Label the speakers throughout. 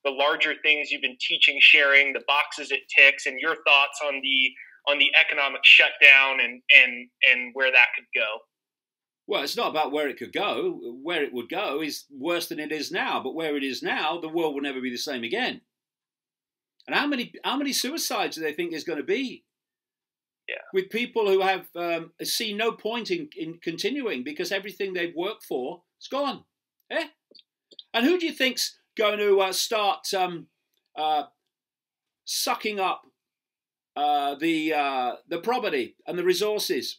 Speaker 1: the larger things you've been teaching, sharing, the boxes it ticks, and your thoughts on the economic shutdown and where that could go.
Speaker 2: Well, it's not about where it could go. Where it would go is worse than it is now. But where it is now, the world will never be the same again. And how many suicides do they think there's going to be? Yeah. With people who have seen no point in continuing because everything they've worked for is gone. Eh? And who do you think's going to start sucking up the property and the resources,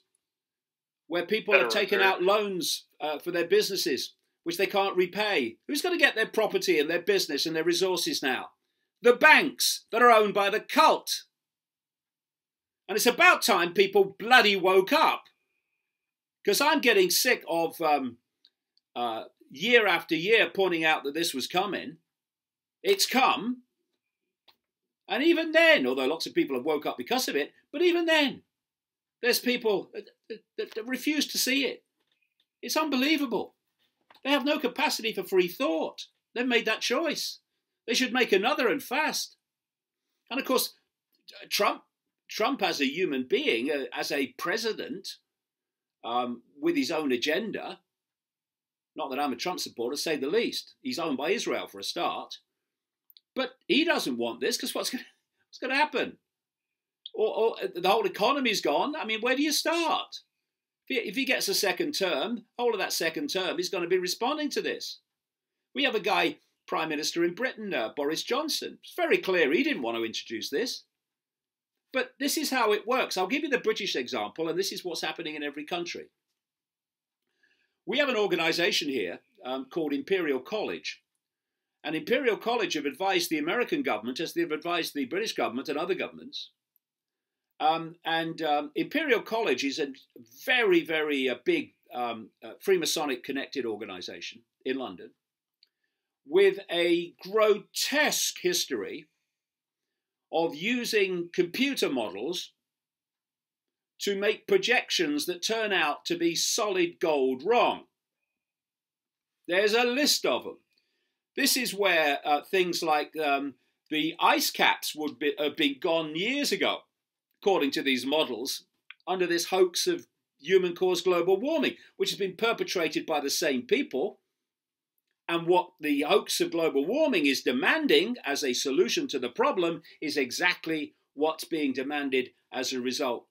Speaker 2: where people have taken out loans for their businesses, which they can't repay? Who's going to get their property and their business and their resources now? The banks that are owned by the cult. And it's about time people bloody woke up, because I'm getting sick of year after year pointing out that this was coming. It's come. And even then, although lots of people have woke up because of it, but even then, there's people that refuse to see it. It's unbelievable. They have no capacity for free thought. They've made that choice. They should make another, and fast. And of course, Trump as a human being, as a president, with his own agenda, not that I'm a Trump supporter, say the least. He's owned by Israel for a start. But he doesn't want this, because what's going to happen? Or the whole economy's gone. I mean, where do you start? If he gets a second term, whole of that second term, he's going to be responding to this. We have a guy, Prime Minister in Britain, Boris Johnson. It's very clear he didn't want to introduce this. But this is how it works. I'll give you the British example, and this is what's happening in every country. We have an organisation here called Imperial College. And Imperial College have advised the American government, as they've advised the British government and other governments. Imperial College is a very, very big Freemasonic connected organisation in London, with a grotesque history of using computer models to make projections that turn out to be solid gold wrong. There's a list of them. This is where things like the ice caps would have been gone years ago, according to these models, under this hoax of human-caused global warming, which has been perpetrated by the same people. And what the hoax of global warming is demanding as a solution to the problem is exactly what's being demanded as a result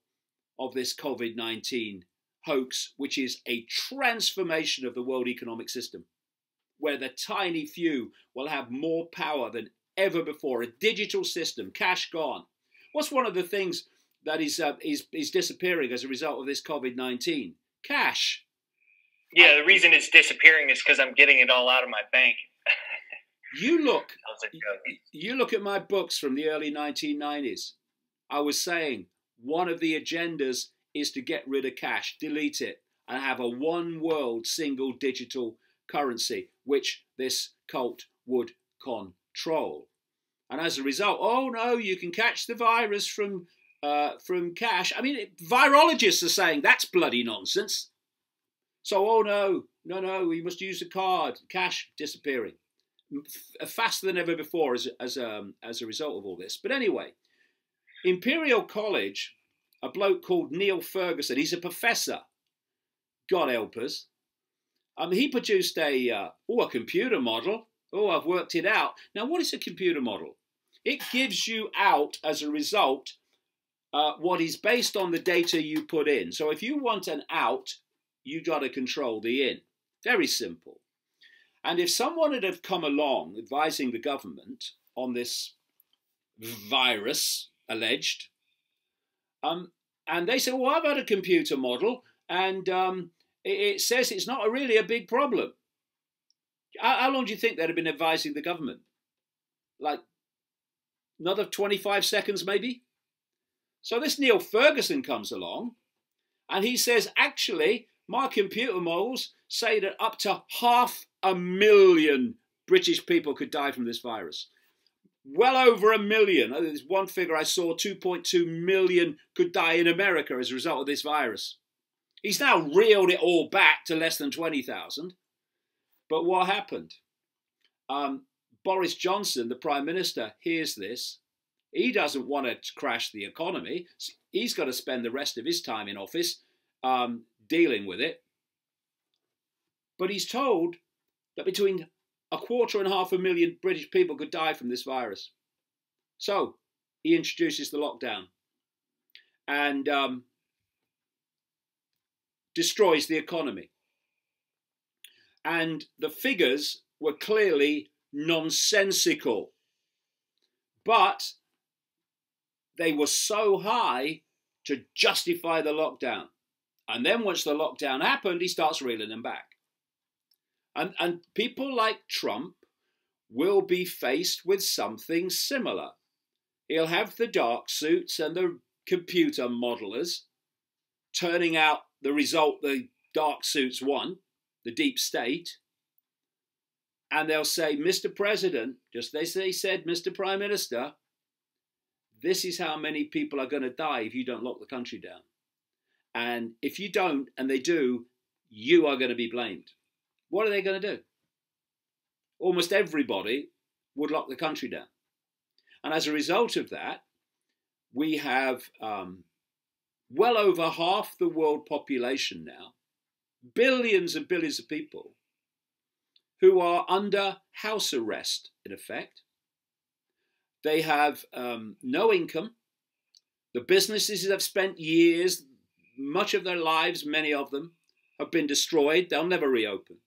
Speaker 2: of this COVID-19 hoax, which is a transformation of the world economic system, where the tiny few will have more power than ever before. A digital system, cash gone. What's one of the things that is disappearing as a result of this COVID-19? Cash.
Speaker 1: Yeah, the reason it's disappearing is because I'm getting it all out of my bank.
Speaker 2: You look at my books from the early 1990s. I was saying one of the agendas is to get rid of cash, delete it, and have a one world single digital currency, which this cult would control. And as a result, oh no, you can catch the virus from cash. I mean, virologists are saying that's bloody nonsense. So, oh no, we must use a card. Cash disappearing faster than ever before as a result of all this. But anyway, Imperial College, a bloke called Neil Ferguson, he's a professor. God help us. He produced a computer model. Oh, I've worked it out. Now, what is a computer model? It gives you out as a result what is based on the data you put in. So if you want an out, you got to control the in. Very simple. And if someone had have come along advising the government on this virus, alleged, and they say, well, I've had a computer model, and it says it's not really a big problem. How long do you think they'd have been advising the government? Like another 25 seconds, maybe? So this Neil Ferguson comes along, and he says, actually, my computer models say that up to 500,000 British people could die from this virus. Well over 1 million. There's one figure I saw, 2.2 million could die in America as a result of this virus. He's now reeled it all back to less than 20,000. But what happened? Boris Johnson, the Prime Minister, hears this. He doesn't want to crash the economy. He's got to spend the rest of his time in office dealing with it. But he's told that between 250,000 British people could die from this virus. So he introduces the lockdown and destroys the economy. And the figures were clearly nonsensical, but they were so high to justify the lockdown. And then once the lockdown happened, he starts reeling them back. And people like Trump will be faced with something similar. He'll have the dark suits and the computer modelers turning out the result the dark suits want, the deep state. And they'll say, Mr. President, just as they said, Mr. Prime Minister, this is how many people are going to die if you don't lock the country down. And if you don't, and they do, you are going to be blamed. What are they going to do? Almost everybody would lock the country down. And as a result of that, we have well over half the world population now, billions and billions of people, who are under house arrest, in effect. They have no income. The businesses have spent years, much of their lives, many of them, have been destroyed. They'll never reopen.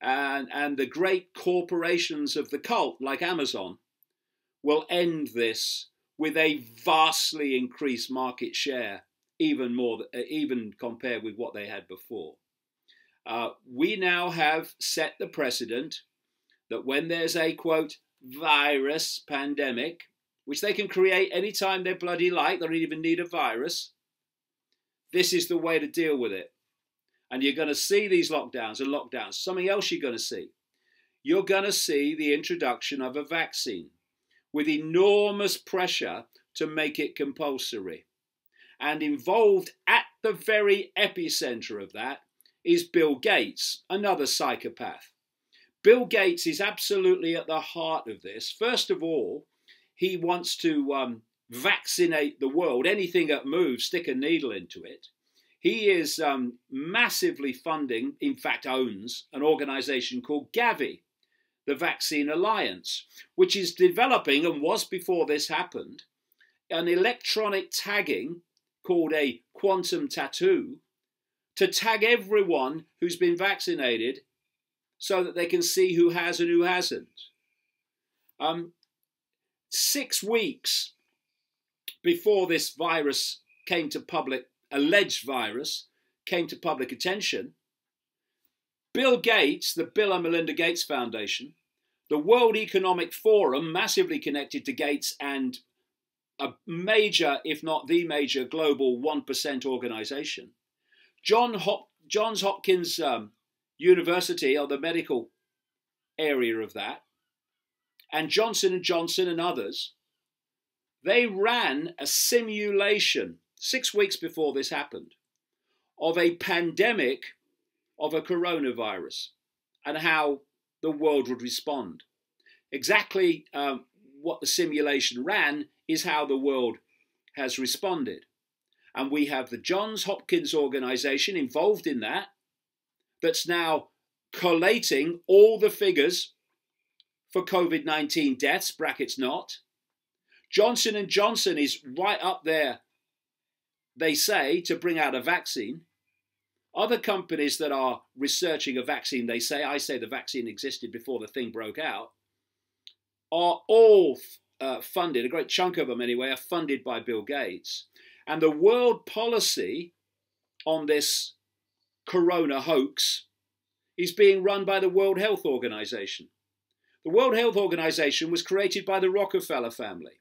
Speaker 2: And the great corporations of the cult, like Amazon, will end this with a vastly increased market share, even compared with what they had before. We now have set the precedent that when there's a, quote, virus pandemic, which they can create anytime they bloody like, they don't even need a virus, this is the way to deal with it. And you're going to see these lockdowns and lockdowns. Something else you're going to see. You're going to see the introduction of a vaccine with enormous pressure to make it compulsory. And involved at the very epicenter of that is Bill Gates, another psychopath. Bill Gates is absolutely at the heart of this. First of all, he wants to vaccinate the world. Anything that moves, stick a needle into it. He is massively funding, in fact owns, an organization called Gavi, the Vaccine Alliance, which is developing, and was before this happened, an electronic tagging called a quantum tattoo to tag everyone who's been vaccinated so that they can see who has and who hasn't. 6 weeks before this virus came to public, alleged virus, came to public attention, Bill Gates, the Bill and Melinda Gates Foundation, the World Economic Forum, massively connected to Gates and a major, if not the major, global 1% organization, Johns Hopkins University, or the medical area of that, and Johnson & Johnson and others, they ran a simulation 6 weeks before this happened of a pandemic of a coronavirus and how the world would respond. Exactly what the simulation ran is how the world has responded. And we have the Johns Hopkins organization involved in that, that's now collating all the figures for COVID-19 deaths, brackets not. Johnson & Johnson is right up there, they say, to bring out a vaccine. Other companies that are researching a vaccine, they say, I say the vaccine existed before the thing broke out, are all funded, a great chunk of them anyway, are funded by Bill Gates. And the world policy on this corona hoax is being run by the World Health Organization. The World Health Organization was created by the Rockefeller family.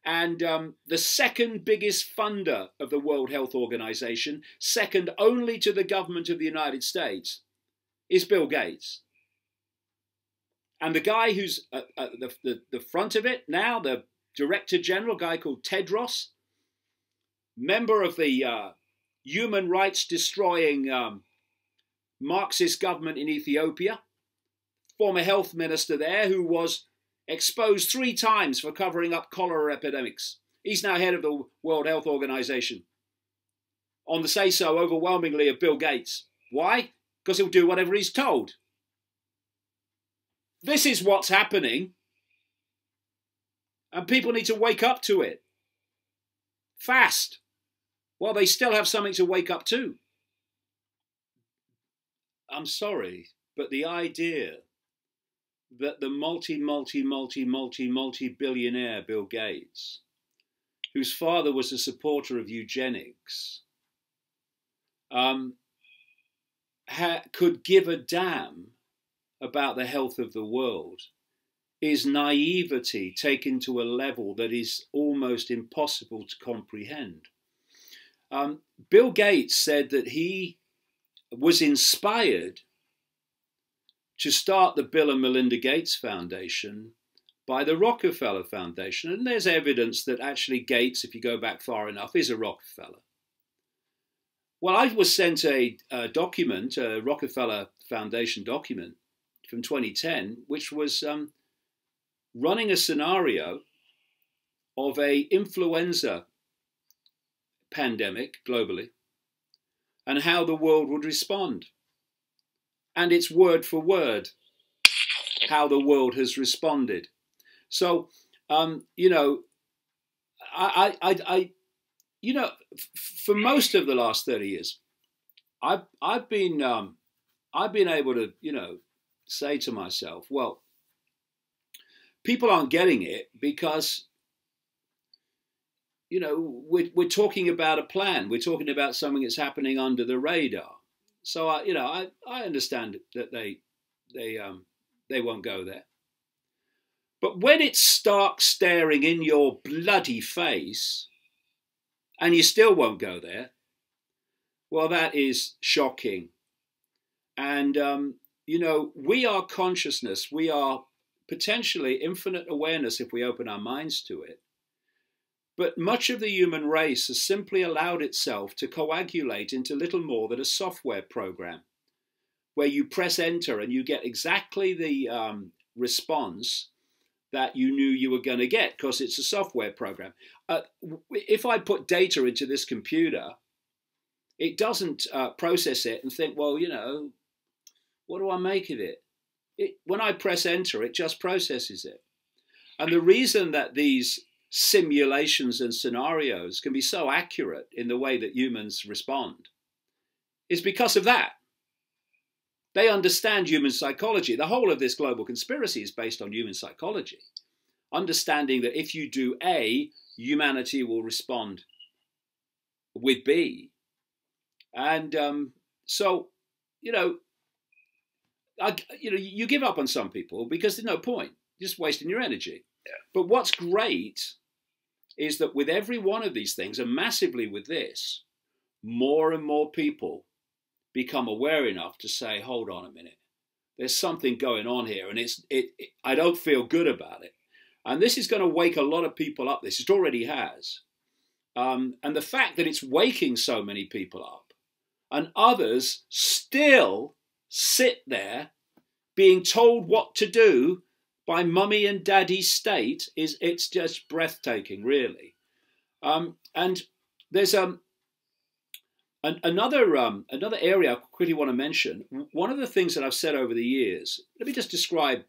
Speaker 2: And the second biggest funder of the World Health Organization, second only to the government of the United States, is Bill Gates. And the guy who's at the front of it now, the Director General, a guy called Tedros, member of the human rights destroying Marxist government in Ethiopia, former health minister there who was exposed 3 times for covering up cholera epidemics. He's now head of the World Health Organization, on the say-so overwhelmingly of Bill Gates. Why? Because he'll do whatever he's told. This is what's happening, and people need to wake up to it. Fast. Well, they still have something to wake up to. I'm sorry, but the idea that the multi-billionaire Bill Gates, whose father was a supporter of eugenics, could give a damn about the health of the world is naivety taken to a level that is almost impossible to comprehend. Bill Gates said that he was inspired to start the Bill and Melinda Gates Foundation by the Rockefeller Foundation. And there's evidence that actually Gates, if you go back far enough, is a Rockefeller. Well, I was sent a document, a Rockefeller Foundation document from 2010, which was running a scenario of a influenza pandemic globally and how the world would respond. And it's word for word how the world has responded. So, you know, you know, for most of the last 30 years, I've been able to, you know, say to myself, well, people aren't getting it because, you know, we're talking about a plan. We're talking about something that's happening under the radar. So, you know, I understand that they won't go there. But when it's stark staring in your bloody face and you still won't go there, well, that is shocking. And, you know, we are consciousness. We are potentially infinite awareness if we open our minds to it. But much of the human race has simply allowed itself to coagulate into little more than a software program, where you press enter and you get exactly the response that you knew you were going to get, because it's a software program. If I put data into this computer, it doesn't process it and think, well, you know, what do I make of it? When I press enter, it just processes it. And the reason that these simulations and scenarios can be so accurate in the way that humans respond is because of that. They understand human psychology. The whole of this global conspiracy is based on human psychology. Understanding that if you do A, humanity will respond with B. And so, you know, you give up on some people because there's no point. You're just wasting your energy. Yeah. But what's great is that with every one of these things, and massively with this, more and more people become aware enough to say, hold on a minute, there's something going on here, and I don't feel good about it. And this is going to wake a lot of people up. It already has. And the fact that it's waking so many people up, and others still sit there being told what to do by mummy and daddy state, it's just breathtaking, really. And there's another area I quickly want to mention. One of the things that I've said over the years, let me just describe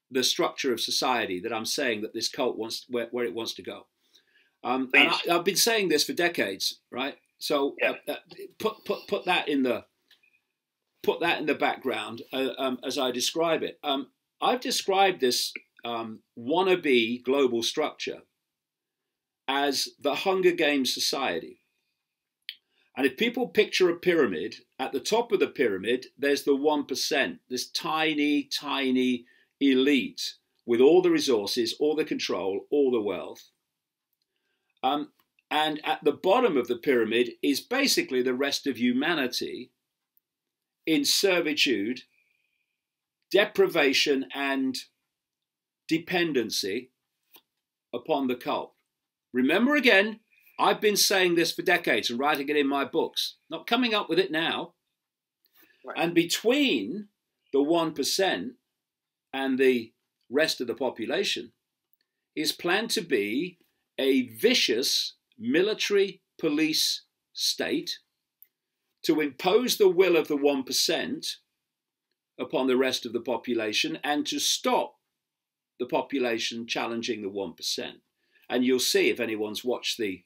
Speaker 2: the structure of society that I'm saying that this cult wants, where it wants to go. And I've been saying this for decades, right? So yeah. Put that in the background as I describe it. I've described this wannabe global structure as the Hunger Games society. And if people picture a pyramid, at the top of the pyramid, there's the 1%, this tiny, tiny elite with all the resources, all the control, all the wealth. And at the bottom of the pyramid is basically the rest of humanity in servitude, deprivation, and dependency upon the cult. Remember again, I've been saying this for decades and writing it in my books, not coming up with it now. Right. And between the 1% and the rest of the population is planned to be a vicious military police state to impose the will of the 1% upon the rest of the population and to stop the population challenging the 1%. And you'll see, if anyone's watched the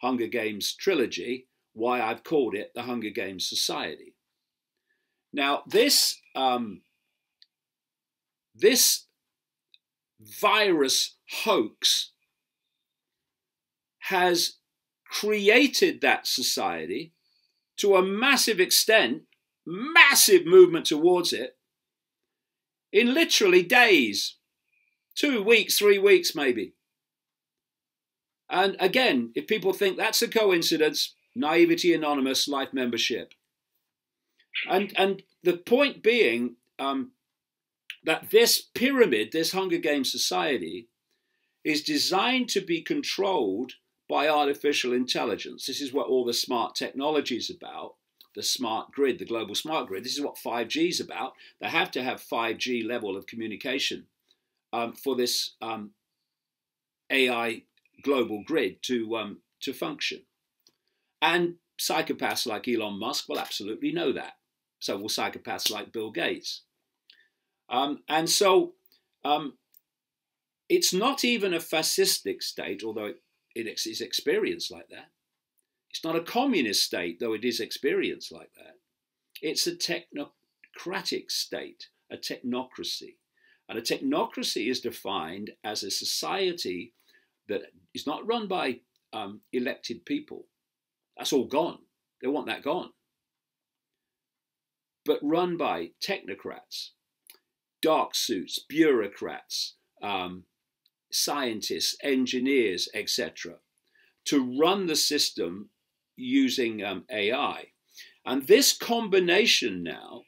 Speaker 2: Hunger Games trilogy, why I've called it the Hunger Games Society. Now, this virus hoax has created that society to a massive extent, massive movement towards it, in literally days, 2 weeks, 3 weeks maybe. And again, if people think that's a coincidence, Naivety Anonymous, life membership. And the point being that this pyramid, this Hunger Games society, is designed to be controlled by artificial intelligence. This is what all the smart technology is about, the smart grid, the global smart grid. This is what 5G is about. They have to have 5G level of communication for this AI global grid to function. And psychopaths like Elon Musk will absolutely know that. So will psychopaths like Bill Gates. And so it's not even a fascistic state, although it is experienced like that. It's not a communist state, though it is experienced like that. It's a technocratic state, a technocracy. And a technocracy is defined as a society that is not run by elected people. That's all gone. They want that gone. But run by technocrats, dark suits, bureaucrats, scientists, engineers, etc., to run the system using AI. And this combination now,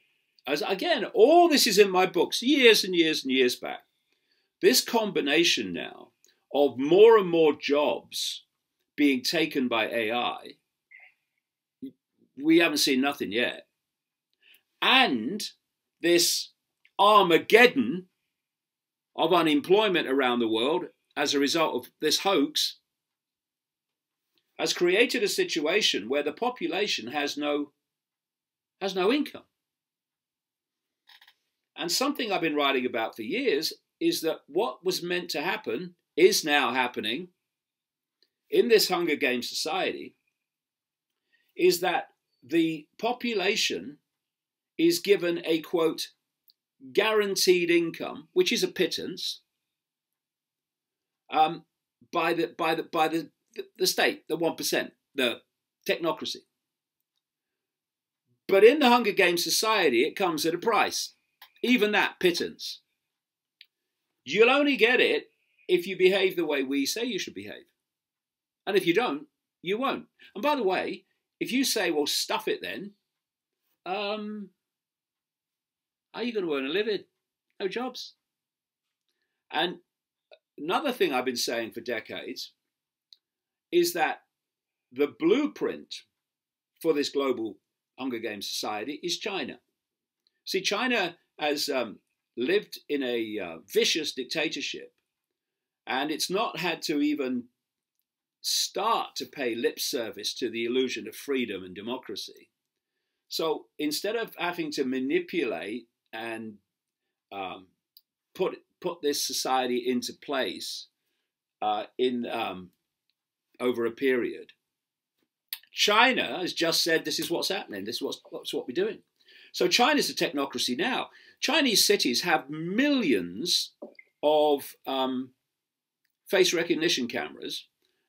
Speaker 2: as again, all this is in my books years and years and years back, this combination now of more and more jobs being taken by AI, we haven't seen nothing yet. And this Armageddon of unemployment around the world as a result of this hoax has created a situation where the population has no income. And something I've been writing about for years is that what was meant to happen is now happening in this Hunger Games society, is that the population is given a, quote, guaranteed income, which is a pittance, by the state, the 1%, the technocracy. But in the Hunger Games society, it comes at a price, even that pittance. You'll only get it if you behave the way we say you should behave. And if you don't, you won't. And by the way, if you say, well, stuff it then, how are you going to earn a living? No jobs. And another thing I've been saying for decades is that the blueprint for this global Hunger Games society is China. See, China has lived in a vicious dictatorship, and it's not had to even start to pay lip service to the illusion of freedom and democracy. So instead of having to manipulate and put this society into place over a period, China has just said, this is what's happening, this is what we're doing. So China's a technocracy now. Chinese cities have millions of face recognition cameras,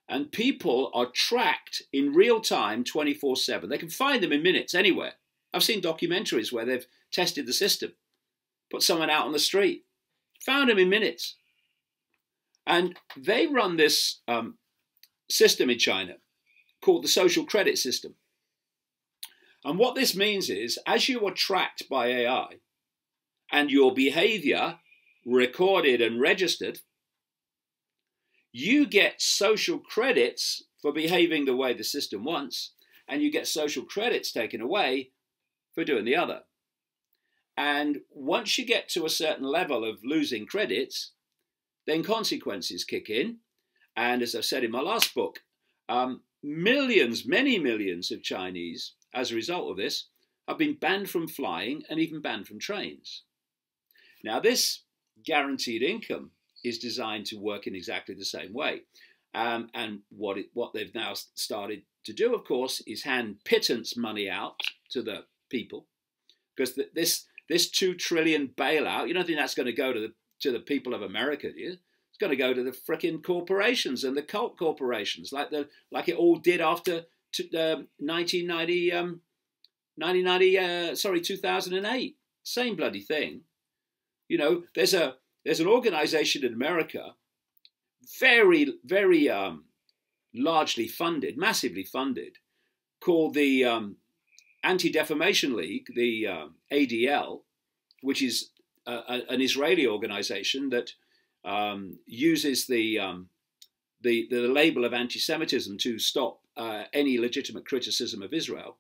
Speaker 2: and people are tracked in real time 24/7. They can find them in minutes anywhere. I've seen documentaries where they've tested the system, put someone out on the street, found them in minutes. And they run this system in China called the social credit system. And what this means is, as you are tracked by AI and your behavior recorded and registered, you get social credits for behaving the way the system wants, and you get social credits taken away for doing the other. And once you get to a certain level of losing credits, then consequences kick in. And as I've said in my last book, millions, many millions of Chinese, as a result of this, have been banned from flying and even banned from trains. Now, this guaranteed income is designed to work in exactly the same way. And what they've now started to do, of course, is hand pittance money out to the people, because this 2 trillion bailout, you don't think that's going to go to the people of America, do you? It's going to go to the frickin' corporations and the cult corporations, like it all did after 2008. Same bloody thing. You know, there's an organization in America, very, very largely funded, massively funded, called the Anti-Defamation League, the ADL, which is an Israeli organization that uses the label of anti-Semitism to stop any legitimate criticism of Israel.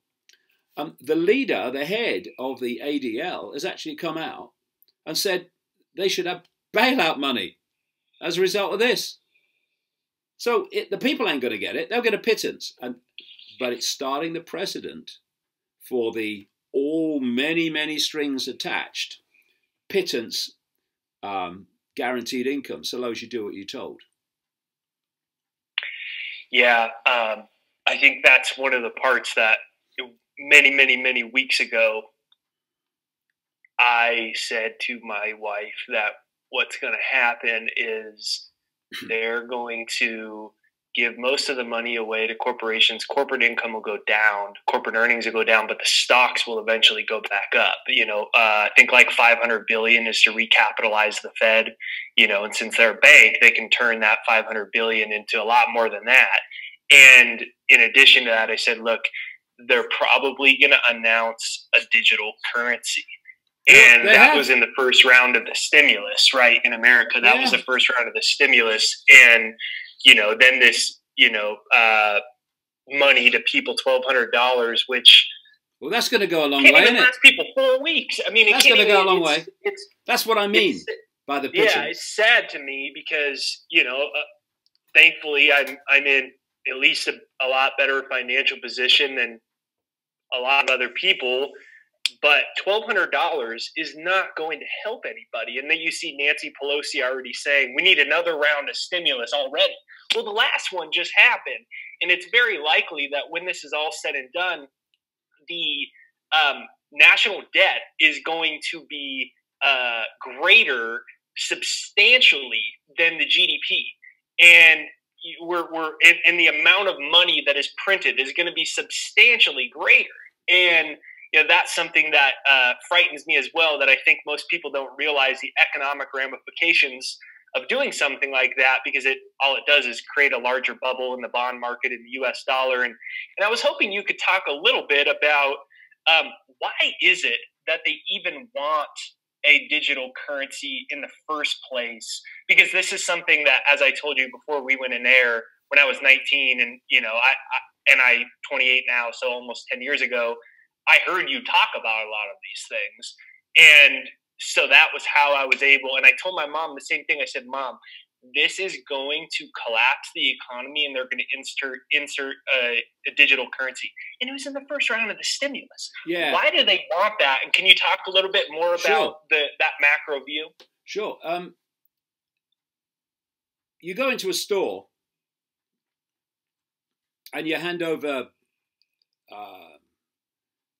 Speaker 2: The leader, the head of the ADL, has actually come out and said they should have bailout money as a result of this. So the people ain't going to get it. They'll get a pittance. But it's starting the precedent for the many, many strings attached pittance guaranteed income, so long as you do what you're told.
Speaker 1: Yeah, I think that's one of the parts that many, many, many weeks ago, I said to my wife that what's going to happen is they're going to give most of the money away to corporations. Corporate income will go down, corporate earnings will go down, but the stocks will eventually go back up. You know, I think like $500 billion is to recapitalize the Fed, you know, and since they're a bank, they can turn that $500 billion into a lot more than that. And in addition to that, I said, look, they're probably going to announce a digital currency. And that was in the first round of the stimulus, right? In America, that was the first round of the stimulus. And, you know, then this, you know, money to people, $1,200, which.
Speaker 2: Well, that's going to go a long way, isn't it?
Speaker 1: Last people 4 weeks. I mean,
Speaker 2: that's going to go a long way. That's what I mean by the pigeons.
Speaker 1: Yeah, it's sad to me because, you know, thankfully I'm in at least a lot better financial position than a lot of other people. But $1,200 is not going to help anybody. And then you see Nancy Pelosi already saying, we need another round of stimulus already. Well, the last one just happened. And it's very likely that when this is all said and done, the national debt is going to be greater substantially than the GDP. And and the amount of money that is printed is going to be substantially greater. And you know, that's something that frightens me as well, that I think most people don't realize the economic ramifications of doing something like that, because all it does is create a larger bubble in the bond market in the U.S. dollar. And I was hoping you could talk a little bit about why is it that they even want a digital currency in the first place? Because this is something that, as I told you before we went in air, when I was 19 and, you know, I'm 28 now, so almost 10 years ago, I heard you talk about a lot of these things. And so that was how I was able, and I told my mom the same thing. I said, Mom, this is going to collapse the economy and they're going to insert a digital currency. And it was in the first round of the stimulus.
Speaker 2: Yeah.
Speaker 1: Why do they want that? And can you talk a little bit more about that macro view?
Speaker 2: Sure. You go into a store and you hand over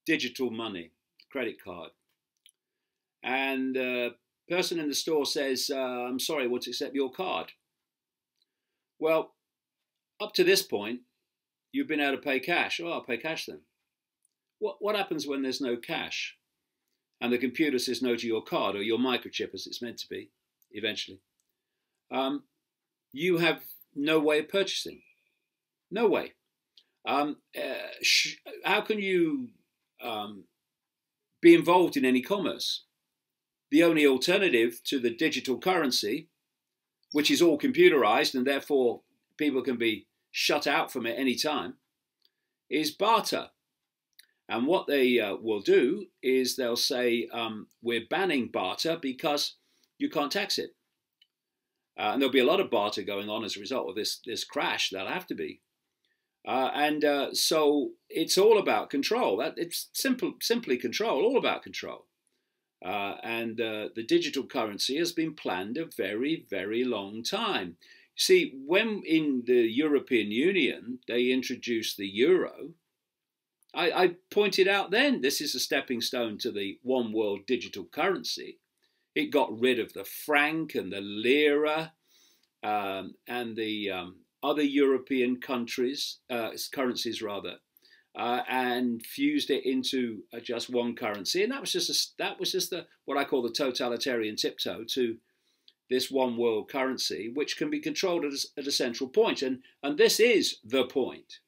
Speaker 2: digital money, credit card. And the person in the store says, I'm sorry, I want to accept your card. Well, up to this point, you've been able to pay cash. Oh, I'll pay cash then. What happens when there's no cash and the computer says no to your card or your microchip, as it's meant to be eventually? You have no way of purchasing. No way. How can you be involved in any commerce? The only alternative to the digital currency, which is all computerized and therefore people can be shut out from it any time, is barter. And what they will do is they'll say, we're banning barter because you can't tax it. And there'll be a lot of barter going on as a result of this crash. There'll have to be. So it's all about control. It's simply control, all about control. The digital currency has been planned a very, very long time. See, when in the European Union they introduced the euro, I pointed out then this is a stepping stone to the one world digital currency. It got rid of the franc and the lira and the other European countries, currencies rather, and fused it into just one currency. And that was just what I call the totalitarian tiptoe to this one world currency, which can be controlled at a central point. And this is the point.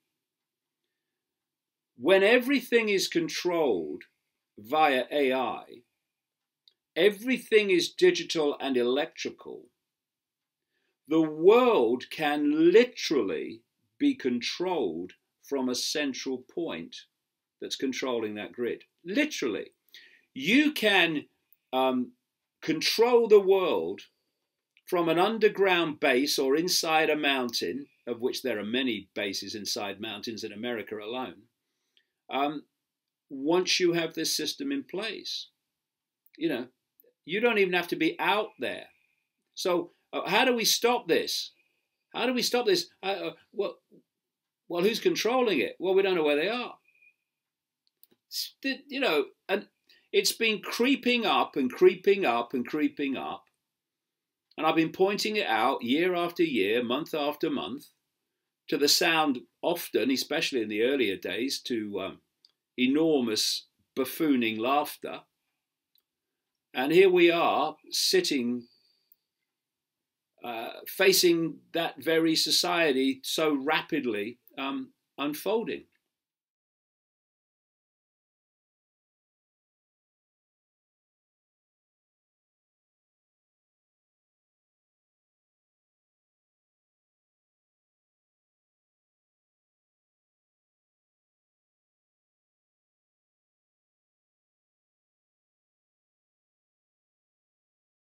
Speaker 2: When everything is controlled via AI, everything is digital and electrical, the world can literally be controlled from a central point that's controlling that grid. Literally. You can control the world from an underground base or inside a mountain, of which there are many bases inside mountains in America alone, once you have this system in place. You know, you don't even have to be out there. So how do we stop this? How do we stop this? Well, who's controlling it? Well, we don't know where they are. You know, and it's been creeping up and creeping up and creeping up. And I've been pointing it out year after year, month after month, to the sound often, especially in the earlier days, to enormous buffooning laughter. And here we are sitting, facing that very society so rapidly unfolding.